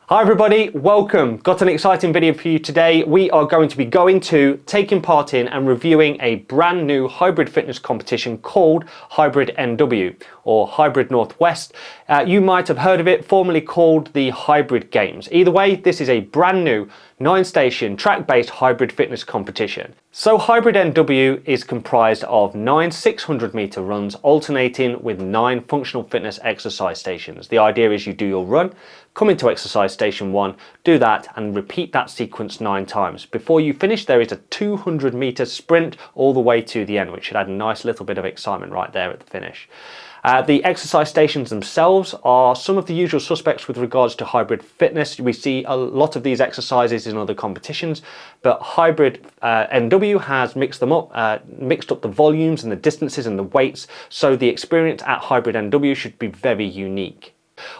Hi everybody, welcome. Got an exciting video for you today. We are going to be taking part in and reviewing a brand new hybrid fitness competition called HybridNW or Hybrid Northwest. You might have heard of it, formerly called the Hybrid Games. Either way, this is a brand new 9-station track-based hybrid fitness competition. So HybridNW is comprised of 9 600-meter runs alternating with 9 functional fitness exercise stations. The idea is you do your run, come into exercise station 1, do that and repeat that sequence 9 times. Before you finish, there is a 200-meter sprint all the way to the end, which should add a nice little bit of excitement right there at the finish. The exercise stations themselves are some of the usual suspects with regards to hybrid fitness. We see a lot of these exercises in other competitions, but HybridNW has mixed them up, mixed up the volumes and the distances and the weights, so the experience at HybridNW should be very unique.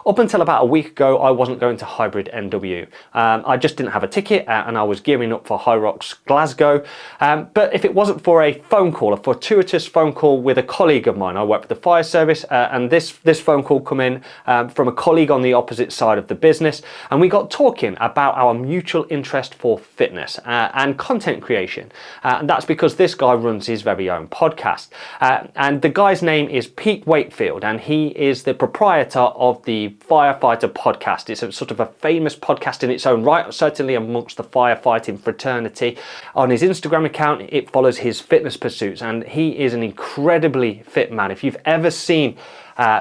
Up until about a week ago, I wasn't going to HybridNW. I just didn't have a ticket and I was gearing up for hyrox Glasgow. But if it wasn't for a phone call, a fortuitous phone call with a colleague of mine, I work for the fire service, and this phone call come in from a colleague on the opposite side of the business, and we got talking about our mutual interest for fitness and content creation. And that's because this guy runs his very own podcast. And the guy's name is Pete Wakefield, and he is the proprietor of the Firefighter podcast. It's a sort of a famous podcast in its own right, certainly amongst the firefighting fraternity. On his Instagram account, it follows his fitness pursuits, and he is an incredibly fit man. If you've ever seen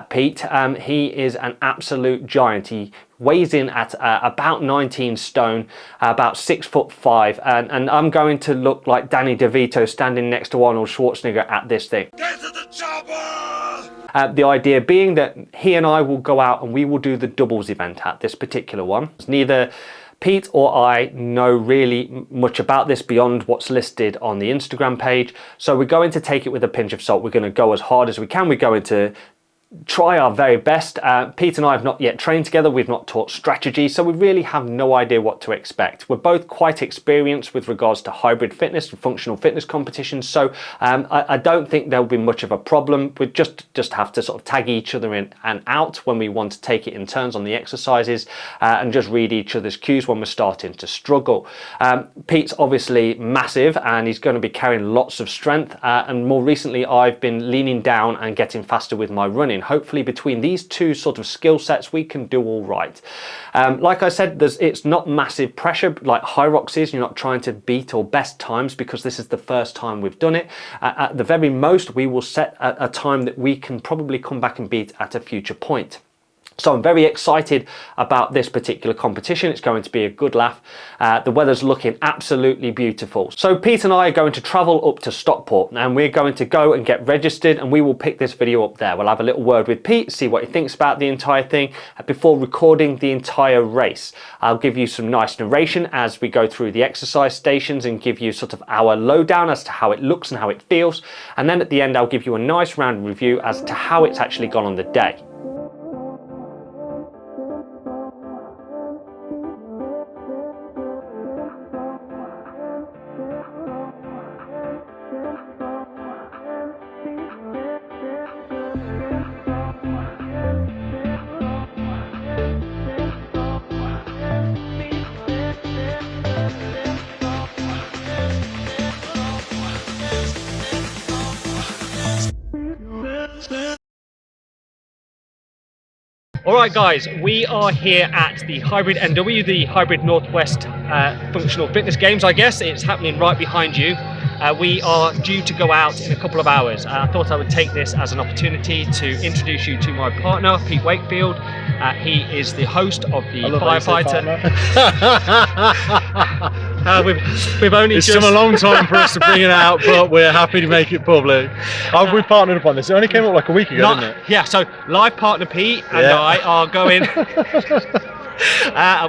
Pete, he is an absolute giant. He weighs in at about 19 stone, about 6'5", and I'm going to look like Danny DeVito standing next to Arnold Schwarzenegger at this thing. Get to the chopper! The idea being that he and I will go out and we will do the doubles event at this particular one. Neither Pete or I know really much about this beyond what's listed on the Instagram page, so we're going to take it with a pinch of salt. We're going to go as hard as we can. We're going to try our very best. Pete and I have not yet trained together. We've not taught strategy, so we really have no idea what to expect. We're both quite experienced with regards to hybrid fitness and functional fitness competitions, so I don't think there'll be much of a problem. We just have to sort of tag each other in and out when we want to take it in turns on the exercises, and just read each other's cues when we're starting to struggle. Pete's obviously massive and he's going to be carrying lots of strength, and more recently I've been leaning down and getting faster with my running. Hopefully between these two sort of skill sets we can do all right. Like I said, it's not massive pressure like hyrox is. You're not trying to beat or best times because this is the first time we've done it. At the very most, we will set a time that we can probably come back and beat at a future point. So I'm very excited about this particular competition. It's going to be a good laugh. The weather's looking absolutely beautiful. So Pete and I are going to travel up to Stockport and we're going to go and get registered, and we will pick this video up there. We'll have a little word with Pete, see what he thinks about the entire thing before recording the entire race. I'll give you some nice narration as we go through the exercise stations and give you sort of our lowdown as to how it looks and how it feels. And then at the end, I'll give you a nice round review as to how it's actually gone on the day. Alright guys, we are here at the HybridNW, the Hybrid Northwest Functional Fitness Games, I guess. It's happening right behind you. We are due to go out in a couple of hours. I thought I would take this as an opportunity to introduce you to my partner, Pete Wakefield. He is the host of the Firefighter. We've only it's come a long time for us to bring it out, but we're happy to make it public. We've partnered up on this. It only came up like a week ago, didn't it? Yeah, so live partner Pete and I are going.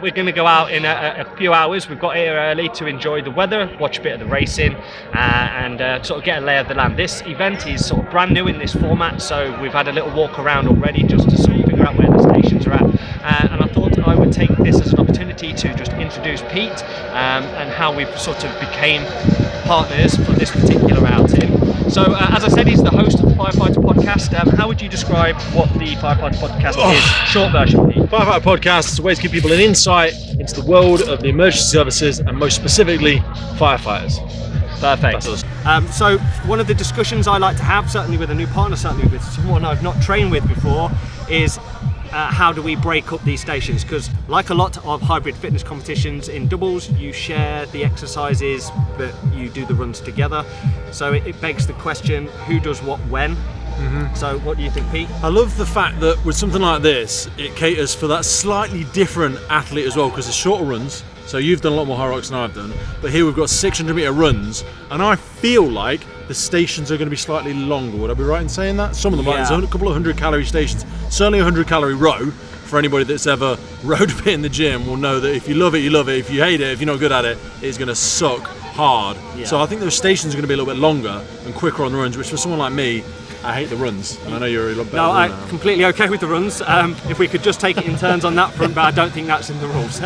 We're going to go out in a few hours. We've got here early to enjoy the weather, watch a bit of the racing, and sort of get a lay of the land. This event is sort of brand new in this format, so we've had a little walk around already just to sort of figure out where the stations are at. And I thought I would take this as an opportunity to just introduce Pete and how we've sort of became partners for this particular outing. So, as I said, he's the host of the Firefighter podcast. How would you describe what the Firefighter podcast is? Short version, Pete. Firefighter podcast is a way to give people an insight into the world of the emergency services and most specifically firefighters. Perfect. So one of the discussions I like to have, certainly with a new partner, certainly with someone I've not trained with before, is how do we break up these stations? Because like a lot of hybrid fitness competitions in doubles, you share the exercises, but you do the runs together. So it begs the question, who does what when? So what do you think, Pete? I love the fact that with something like this, it caters for that slightly different athlete as well, because it's shorter runs. So you've done a lot more hyrox than I've done, but here we've got 600 meter runs, and I feel like the stations are going to be slightly longer. Would I be right in saying that? Some of them, there's a couple of 100-calorie stations. Certainly a 100-calorie row. For anybody that's ever rowed a bit in the gym will know that if you love it, you love it. If you hate it, if you're not good at it, it's going to suck hard. So I think those stations are going to be a little bit longer and quicker on the runs, which for someone like me, I hate the runs, and I know you're a lot better. No, I'm completely okay with the runs. If we could just take it in turns on that front, but I don't think that's in the rules.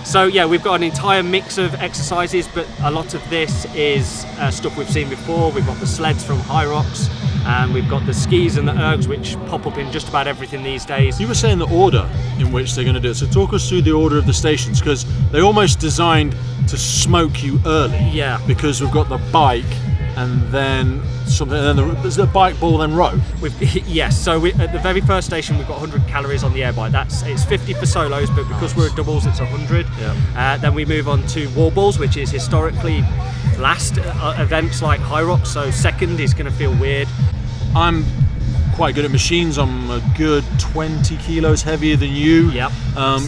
So yeah, we've got an entire mix of exercises, but a lot of this is stuff we've seen before. We've got the sleds from Hyrox, and we've got the skis and the ergs, which pop up in just about everything these days. You were saying the order in which they're going to do it, so talk us through the order of the stations, because they almost designed to smoke you early. Yeah. Because we've got the bike, and then something, and then there's the bike, ball, then row. Yes, so at the very first station we've got 100 calories on the air bike. It's 50 for solos, but because we're at doubles it's 100. Then we move on to wall balls, which is historically last events like Hyrox, so second is going to feel weird. I'm quite good at machines. I'm a good 20 kilos heavier than you. Yep.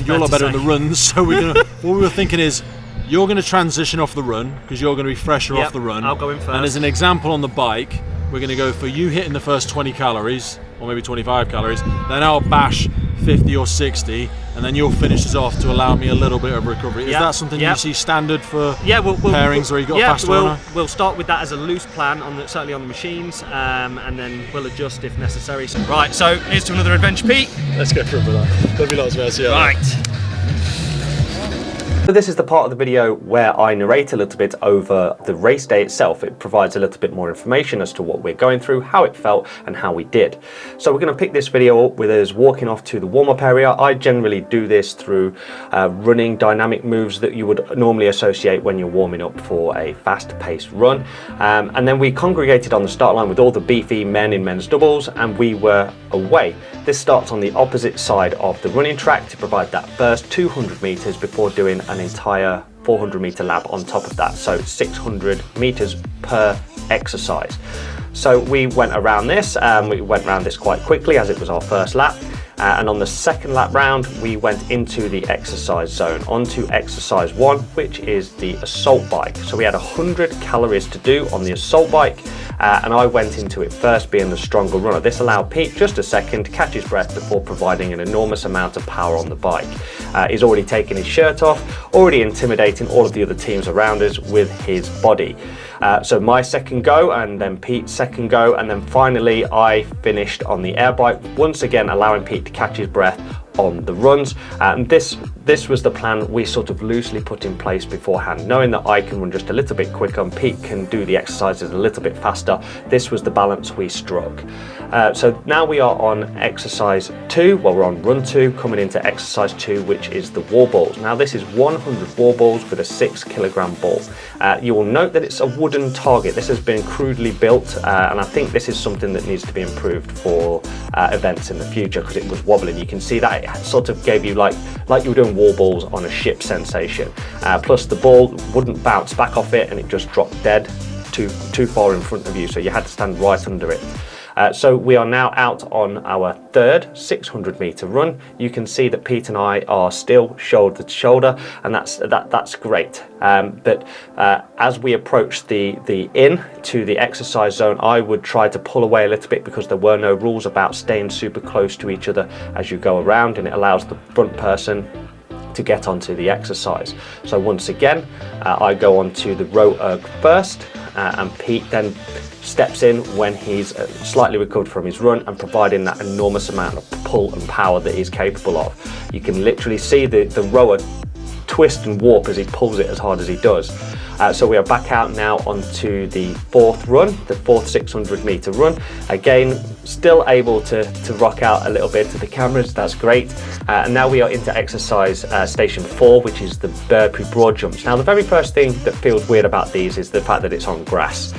You're a lot better in the runs, so what we were thinking is, you're going to transition off the run because you're going to be fresher off the run. I'll go in first. And as an example on the bike, we're going to go for you hitting the first 20 calories, or maybe 25 calories, then I'll bash 50 or 60, and then you'll finish us off to allow me a little bit of recovery. Is that something you see standard for pairings where you got a faster runner? We'll start with that as a loose plan, certainly on the machines, and then we'll adjust if necessary. Right, so here's to another adventure, Pete. Let's go for it, brother. There'll be lots of us, Right. So this is the part of the video where I narrate a little bit over the race day itself. It provides a little bit more information as to what we're going through, how it felt, and how we did. So we're going to pick this video up with us walking off to the warm-up area. I generally do this through running dynamic moves that you would normally associate when you're warming up for a fast-paced run. And then we congregated on the start line with all the beefy men in men's doubles, and we were away. This starts on the opposite side of the running track to provide that first 200 meters before doing an entire 400 meter lap on top of that, so 600 meters per exercise. So we went around this, quite quickly as it was our first lap, and on the second lap round we went into the exercise zone, onto exercise 1, which is the assault bike. So we had 100 calories to do on the assault bike, and I went into it first, being the stronger runner. This allowed Pete just a second to catch his breath before providing an enormous amount of power on the bike. He's already taken his shirt off, already intimidating all of the other teams around us with his body. So my second go, and then Pete's second go, and then finally I finished on the air bike, once again allowing Pete to catch his breath on the runs. And this was the plan we sort of loosely put in place beforehand, knowing that I can run just a little bit quicker and Pete can do the exercises a little bit faster. This was the balance we struck. So now we are on exercise 2, well, we're on run 2, coming into exercise 2, which is the wall balls. Now this is 100 wall balls with a 6 kilogram ball. You will note that it's a wooden target. This has been crudely built, and I think this is something that needs to be improved for events in the future, because it was wobbling. You can see that it sort of gave you like you were doing wall balls on a ship sensation. Plus the ball wouldn't bounce back off it, and it just dropped dead too far in front of you, so you had to stand right under it. So we are now out on our third 600 meter run. You can see that Pete and I are still shoulder to shoulder, and that's great. But as we approach the in to the exercise zone, I would try to pull away a little bit, because there were no rules about staying super close to each other as you go around, and it allows the front person to get onto the exercise. So once again, I go onto the row erg first, and Pete then steps in when he's slightly recovered from his run and providing that enormous amount of pull and power that he's capable of. You can literally see the rower twist and warp as he pulls it as hard as he does. So we are back out now onto the fourth run, the fourth 600 meter run. Again, still able to rock out a little bit to the cameras, that's great. And now we are into exercise station 4, which is the burpee broad jumps. Now the very first thing that feels weird about these is the fact that it's on grass.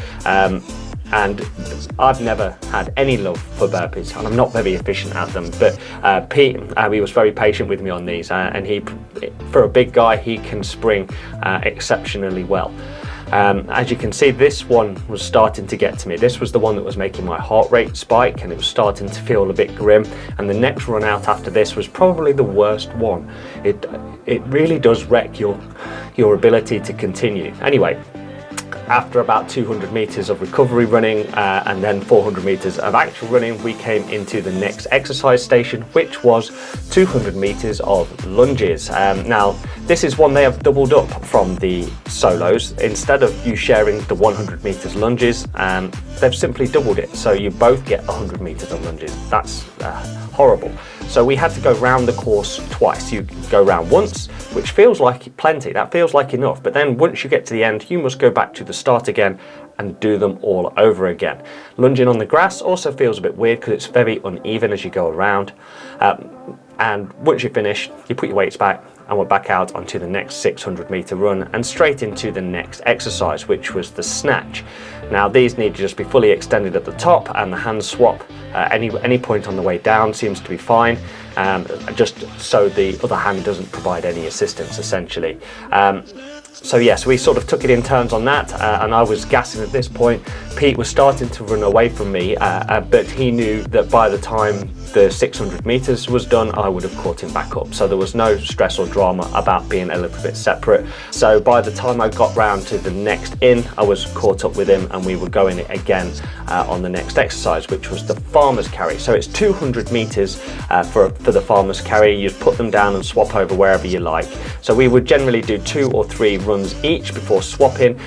And I've never had any love for burpees, and I'm not very efficient at them, but Pete, he was very patient with me on these, and he, for a big guy, he can spring exceptionally well. As you can see, this one was starting to get to me. This was the one that was making my heart rate spike, and it was starting to feel a bit grim, and the next run out after this was probably the worst one. It really does wreck your ability to continue. Anyway, after about 200 meters of recovery running and then 400 meters of actual running, we came into the next exercise station, which was 200 meters of lunges. Now, this is one they have doubled up from the solos. Instead of you sharing the 100 meters lunges, they've simply doubled it. So you both get 100 meters of lunges. That's horrible. So we had to go round the course twice. You go round once, which feels like plenty, that feels like enough, but then once you get to the end, you must go back to the start again and do them all over again. Lunging on the grass also feels a bit weird because it's very uneven as you go around. And once you finish, you put your weights back and we're back out onto the next 600 meter run and straight into the next exercise, which was the snatch. Now these need to just be fully extended at the top, and the hand swap any point on the way down seems to be fine, just so the other hand doesn't provide any assistance essentially. So yes, we sort of took it in turns on that, and I was gassing at this point. Pete was starting to run away from me, but he knew that by the time the 600 meters was done, I would have caught him back up. So there was no stress or drama about being a little bit separate. So by the time I got round to the next in, I was caught up with him, and we were going it again on the next exercise, which was the farmer's carry. So it's 200 meters for the farmer's carry. You'd put them down and swap over wherever you like. So we would generally do 2 or 3 runs each before swapping.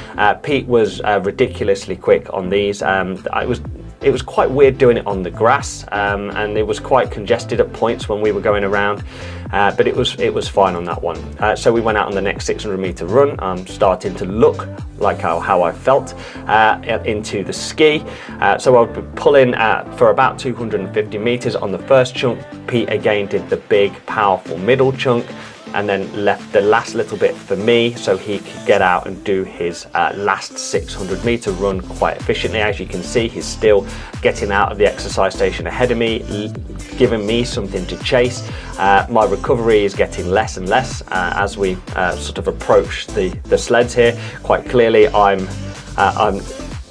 Pete was ridiculously quick on these. It was quite weird doing it on the grass, and it was quite congested at points when we were going around, but it was fine on that one. So we went out on the next 600 meter run. I'm starting to look like how I felt into the ski. So I would be pulling for about 250 meters on the first chunk. Pete again did the big, powerful middle chunk, and then left the last little bit for me so he could get out and do his last 600 meter run quite efficiently. As you can see, he's still getting out of the exercise station ahead of me, giving me something to chase. My recovery is getting less and less as we sort of approach the sleds here. Quite clearly, I'm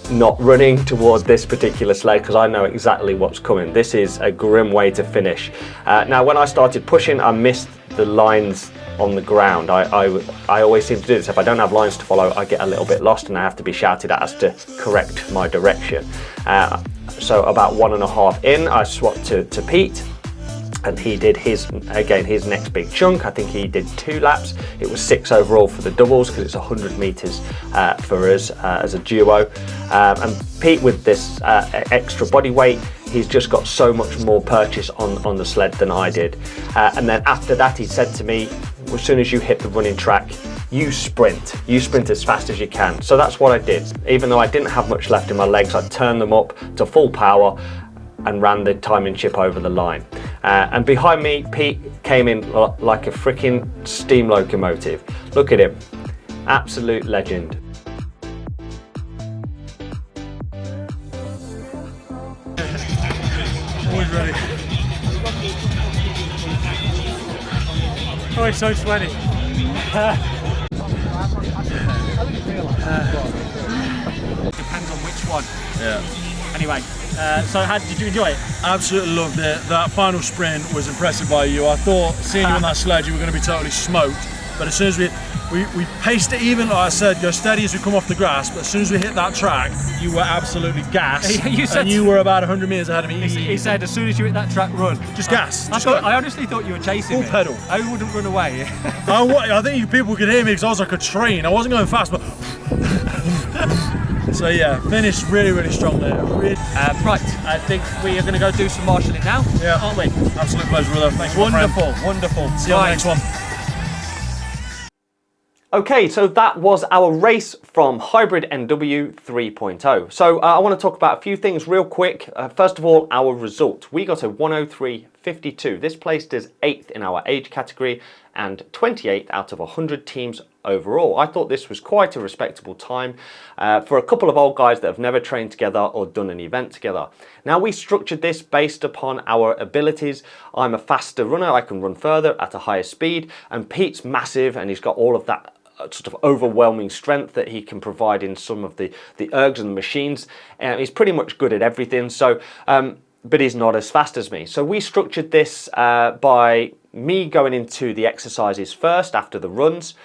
not running toward this particular sled because I know exactly what's coming. This is a grim way to finish. Now, when I started pushing, I missed the lines on the ground. I always seem to do this. If I don't have lines to follow, I get a little bit lost and I have to be shouted at as to correct my direction. So about 1.5 in, I swapped to Pete, and he did his next big chunk. I think he did 2 laps. It was 6 overall for the doubles because it's 100 meters for us as a duo. And Pete, with this extra body weight, he's just got so much more purchase on the sled than I did. And then after that, he said to me, as soon as you hit the running track, you sprint as fast as you can. So that's what I did. Even though I didn't have much left in my legs, I turned them up to full power and ran the timing chip over the line. And behind me, Pete came in like a freaking steam locomotive. Look at him, absolute legend. Always ready. Oh, it's so sweaty. Depends on which one. Yeah. Anyway, so how did you enjoy it? Absolutely loved it. That final sprint was impressive by you. I thought seeing you on that sled, you were going to be totally smoked. But as soon as we paced it even, like I said, go steady as we come off the grass. But as soon as we hit that track, you were absolutely gassed. And you were about 100 meters ahead of me. He said, as soon as you hit that track, run. Just gas. I honestly thought you were chasing me. Full pedal. I wouldn't run away. I think people could hear me because I was like a train. I wasn't going fast, but. So yeah, finished really, really strong there. Right, I think we are going to go do some marshalling now, aren't we? Absolute pleasure, brother. Thanks. Wonderful, wonderful. See you on the next one. Okay, so that was our race from HybridNW 3.0. So I want to talk about a few things real quick. First of all, our result. We got a 103.52. This placed us 8th in our age category and 28th out of 100 teams overall. I thought this was quite a respectable time for a couple of old guys that have never trained together or done an event together. Now, we structured this based upon our abilities. I'm a faster runner, I can run further at a higher speed, and Pete's massive and he's got all of that sort of overwhelming strength that he can provide in some of the ergs and the machines. He's pretty much good at everything, so but he's not as fast as me. So we structured this by me going into the exercises first after the runs.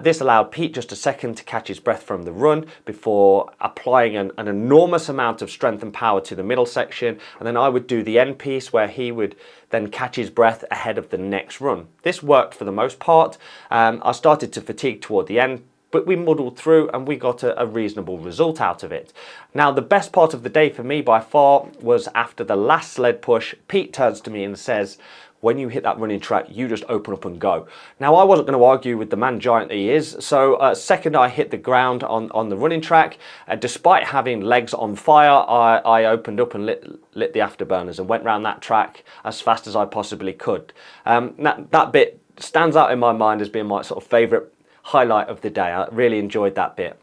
This allowed Pete just a second to catch his breath from the run before applying an enormous amount of strength and power to the middle section, and then I would do the end piece where he would then catch his breath ahead of the next run. This worked for the most part. I started to fatigue toward the end, but we muddled through and we got a reasonable result out of it. Now, the best part of the day for me by far was after the last sled push. Pete turns to me and says, when you hit that running track, you just open up and go. Now, I wasn't going to argue with the man giant that he is, so second I hit the ground on the running track, despite having legs on fire, I opened up and lit the afterburners and went round that track as fast as I possibly could. That bit stands out in my mind as being my sort of favourite highlight of the day. I really enjoyed that bit.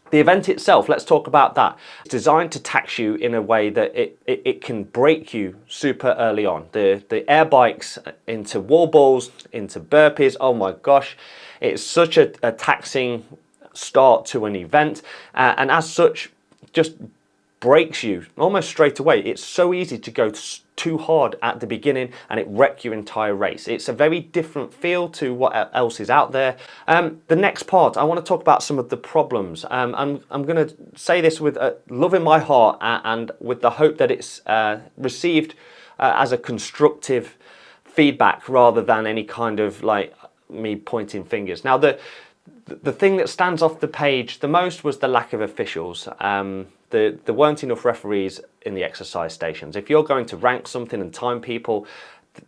The event itself, let's talk about that. It's designed to tax you in a way that it can break you super early on. The air bikes into wall balls, into burpees, oh my gosh, it's such a taxing start to an event, and as such, just breaks you almost straight away. It's so easy to go too hard at the beginning and it wreck your entire race. It's a very different feel to what else is out there. The next part, I want to talk about some of the problems. I'm going to say this with love in my heart and with the hope that it's received as a constructive feedback rather than any kind of like me pointing fingers. Now, the thing that stands off the page the most was the lack of officials. There weren't enough referees in the exercise stations. If you're going to rank something and time people,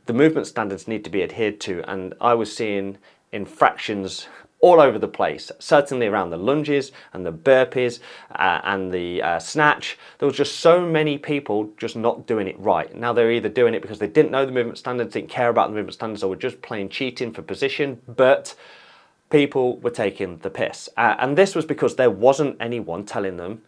the movement standards need to be adhered to, and I was seeing infractions all over the place, certainly around the lunges and the burpees and the snatch. There was just so many people just not doing it right. Now, they're either doing it because they didn't know the movement standards, didn't care about the movement standards, or were just playing cheating for position, but people were taking the piss. And this was because there wasn't anyone telling them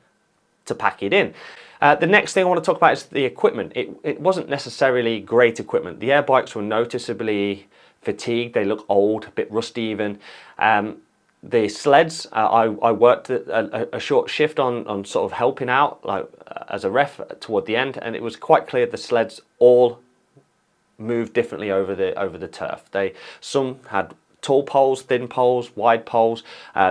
to pack it in. The next thing I want to talk about is the equipment. It wasn't necessarily great equipment. The air bikes were noticeably fatigued. They look old, a bit rusty even. The sleds, I worked a short shift on sort of helping out like as a ref toward the end, and it was quite clear the sleds all moved differently over the turf. Some had tall poles, thin poles, wide poles.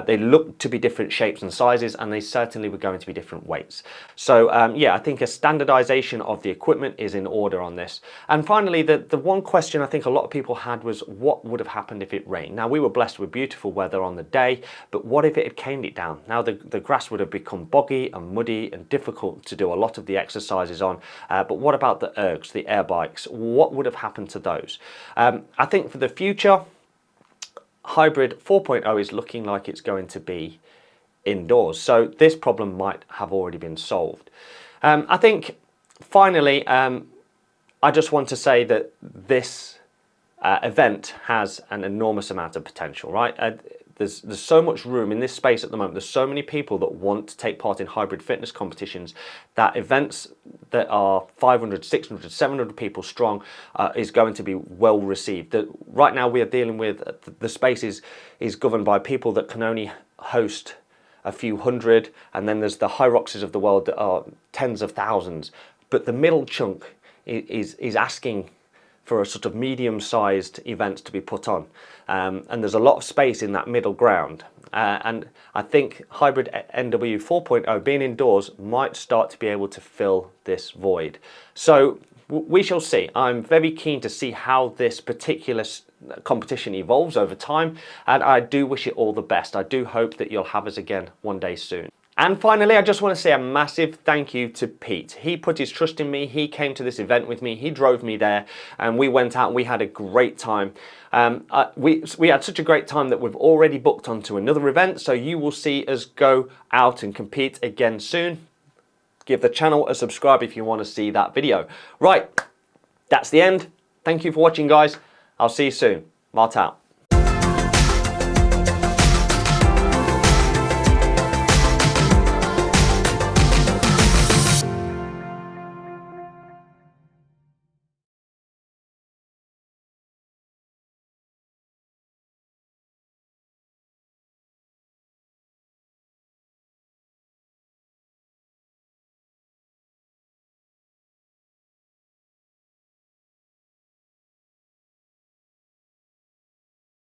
They looked to be different shapes and sizes, and they certainly were going to be different weights. So yeah, I think a standardization of the equipment is in order on this. And finally, the one question I think a lot of people had was what would have happened if it rained? Now, we were blessed with beautiful weather on the day, but what if it had caned it down? Now, the grass would have become boggy and muddy and difficult to do a lot of the exercises on. But what about the ergs, the air bikes? What would have happened to those? I think for the future, Hybrid 4.0 is looking like it's going to be indoors, so this problem might have already been solved. I think finally I just want to say that this event has an enormous amount of potential, right? There's so much room in this space at the moment. There's so many people that want to take part in hybrid fitness competitions that events that are 500, 600, 700 people strong is going to be well received. Right now we are dealing with, the space is governed by people that can only host a few hundred, and then there's the hyroxes of the world that are tens of thousands. But the middle chunk is asking for a sort of medium-sized event to be put on. And there's a lot of space in that middle ground. And I think HybridNW 4.0 being indoors might start to be able to fill this void. So we shall see. I'm very keen to see how this particular competition evolves over time, and I do wish it all the best. I do hope that you'll have us again one day soon. And finally, I just want to say a massive thank you to Pete. He put his trust in me, he came to this event with me, he drove me there, and we went out and we had a great time. We had such a great time that we've already booked onto another event, so you will see us go out and compete again soon. Give the channel a subscribe if you want to see that video. Right, that's the end. Thank you for watching, guys. I'll see you soon. Mart out.